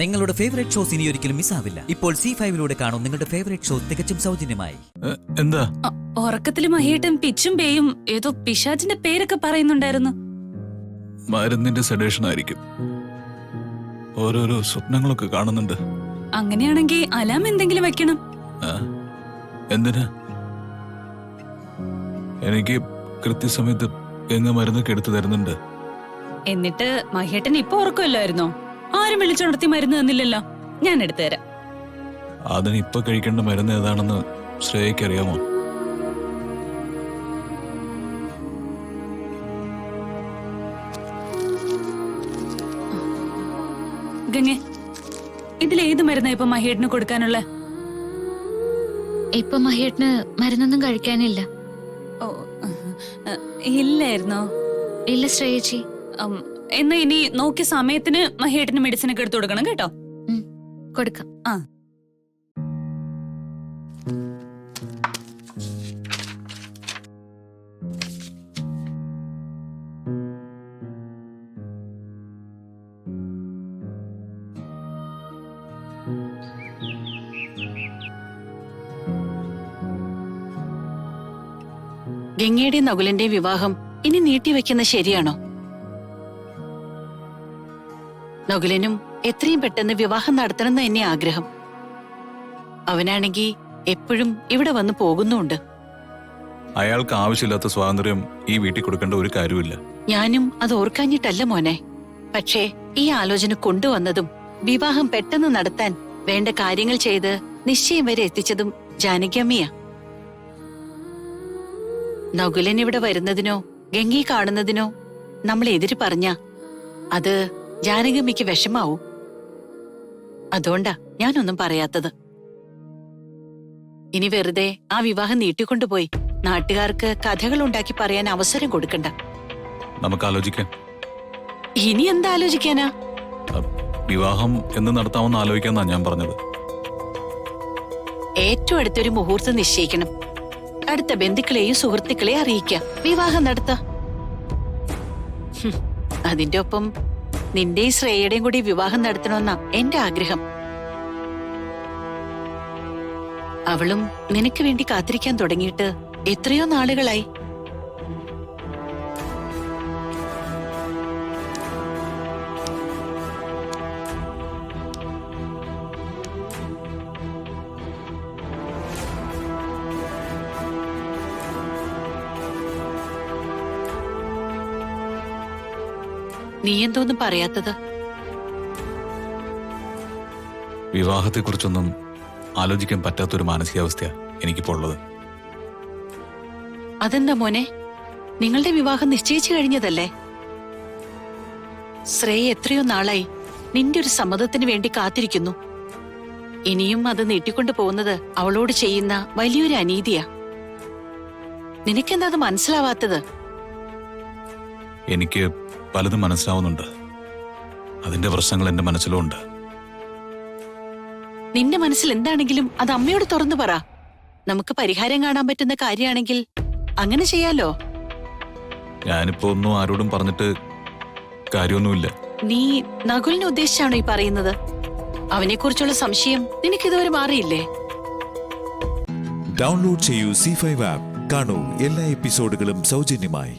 നിങ്ങളുടെ favourite shows ഇനി ഒരിക്കലും മിസ്സാവില്ല. ഇപ്പോൾ C5 കാണും നിങ്ങളുടെ ഫേവറേറ്റ് ഷോ തികച്ചും സൗജന്യമായി. എന്താ ഉറക്കത്തില് മഹിയേട്ടൻ പിച്ചും പേയും ഏതോ പിശാചിന്റെ പേരൊക്കെ പറയുന്നുണ്ടായിരുന്നു. മരുന്നിന്റെ സെഡേഷൻ ആയിരിക്കും. ഓരോരോ സ്വപ്നങ്ങളൊക്കെ കാണുന്നുണ്ട്. അങ്ങനെയാണെങ്കിൽ അലാം എന്തെങ്കിലും വെക്കണം. എന്തിനാ? എനിക്ക് കൃത്യസമയത്ത് ഗംഗ മരുന്നൊക്കെ എടുത്തു തരുന്നുണ്ട്. എന്നിട്ട് മഹിയേട്ടൻ ഇപ്പൊ ഉറക്കമല്ലായിരുന്നോ? ആരും വിളിച്ചുണർത്തി മരുന്ന് തന്നില്ലല്ലോ. ഞാൻ എടുത്തു തരാം. അതിന് ഇപ്പൊ കഴിക്കേണ്ട മരുന്ന് ഏതാണെന്ന് ശ്രേയയ്ക്ക് അറിയാമോ? ഗംഗെ, ഇതിലേത് മരുന്നാ ഇപ്പൊ മഹിയേട്ടന് കൊടുക്കാനുള്ള? ഇപ്പൊ മഹിയേട്ടന് മരുന്നൊന്നും കഴിക്കാനില്ല. ഓ, ഇല്ലായിരുന്നോ? ഇല്ല ശ്രേയച്ചി. എന്നാ ഇനി നോക്കിയ സമയത്തിന് മഹിയേട്ടന് മെഡിസിൻ ഒക്കെ എടുത്തു കൊടുക്കണം കേട്ടോ. കൊടുക്കാം. ഗംഗയുടെയും നകുലന്റെയും വിവാഹം ഇനി നീട്ടിവെക്കുന്ന ശരിയാണോ? നകുലനും എത്രയും പെട്ടെന്ന് വിവാഹം നടത്തണമെന്ന് തന്നെ ആഗ്രഹം. അവനാണെങ്കി എപ്പോഴും ഇവിടെ വന്ന് പോകുന്നുണ്ട്. അയാൾക്ക് ആവശ്യമില്ലാത്ത സ്വാതന്ത്ര്യം ഈ വീട്ടിൽ കൊടുക്കേണ്ട ഒരു കാര്യമില്ല. ഞാനും അത് ഓർക്കാഞ്ഞിട്ടല്ല മോനെ. പക്ഷേ ഈ ആലോചന കൊണ്ടുവന്നതും വിവാഹം പെട്ടെന്ന് നടത്താൻ വേണ്ട കാര്യങ്ങൾ ചെയ്ത് നിശ്ചയം വരെ എത്തിച്ചതും ജാനകിയമ്മയാ. നകുലൻ ഇവിടെ വരുന്നതിനോ ഗംഗയെ കാണുന്നതിനോ നമ്മൾ എതിര് പറഞ്ഞ അത് ജാനകിയമ്മയ്ക്ക് വിഷമാവും. അതുകൊണ്ടാ ഞാനൊന്നും പറയാത്തത്. ഇനി വെറുതെ ആ വിവാഹം നീട്ടിക്കൊണ്ടുപോയി നാട്ടുകാർക്ക് കഥകൾ ഉണ്ടാക്കി പറയാൻ അവസരം കൊടുക്കണ്ട. നമുക്ക് ആലോചിക്കാം. ഇനി എന്താ ആലോചിക്കാനാ? വിവാഹം എന്ന് നടത്താമെന്ന് ആലോചിക്കാന്നാ ഞാൻ പറഞ്ഞത്. ഏറ്റവും അടുത്തൊരു മുഹൂർത്തം നിശ്ചയിക്കണം. അടുത്ത ബന്ധുക്കളെയും സുഹൃത്തുക്കളെയും അറിയിക്കാം. വിവാഹം നടത്താം. അതിന്റെ ഒപ്പം നിന്റെയും ശ്രേയയുടെയും കൂടി വിവാഹം നടത്തണമെന്നാ എന്റെ ആഗ്രഹം. അവളും നിനക്ക് വേണ്ടി കാത്തിരിക്കാൻ തുടങ്ങിയിട്ട് എത്രയോ നാളുകളായി. നീ എന്തോന്നും പറയാത്തത്? വിവാഹത്തെക്കുറിച്ചൊന്നും ആലോചിക്കാൻ പറ്റാത്തൊരു മാനസികാവസ്ഥയാ എനിക്കിപ്പോ ഉള്ളത്. അതെന്താ മോനെ? നിങ്ങളുടെ വിവാഹം നിശ്ചയിച്ചു കഴിഞ്ഞതല്ലേ? ശ്രേയ എത്രയോ നാളായി നിന്റെ ഒരു സമ്മതത്തിന് വേണ്ടി കാത്തിരിക്കുന്നു. ഇനിയും അത് നീട്ടിക്കൊണ്ടു പോകുന്നത് അവളോട് ചെയ്യുന്ന വലിയൊരു അനീതിയാ. നിനക്കെന്താ അത് മനസ്സിലാവാത്തത്? എനിക്ക് പലതും മനസ്സിലാവുന്നുണ്ട്. അതിന്റെ പ്രശ്നങ്ങൾ എന്റെ മനസ്സിലും ഉണ്ട്. നിന്റെ മനസ്സിൽ എന്താണെങ്കിലും അത് അമ്മയോട് തുറന്നു പറ. നമുക്ക് പരിഹാരം കാണാൻ പറ്റുന്ന കാര്യമാണെങ്കിൽ അങ്ങനെ ചെയ്യാലോ. ഞാനിപ്പോ ഒന്നും ആരോടും പറഞ്ഞിട്ട് കാര്യമൊന്നുമില്ല. നീ നകുലിനെ ഉദ്ദേശിച്ചാണോ ഈ പറയുന്നത്? അവനെക്കുറിച്ചുള്ള സംശയം നിനക്കിതുവരെ മാറിയില്ലേ? ഡൗൺലോഡ് ചെയ്യൂ C5 ആപ്പ്. കാണൂ എല്ലാ എപ്പിസോഡുകളും സൗജന്യമായി.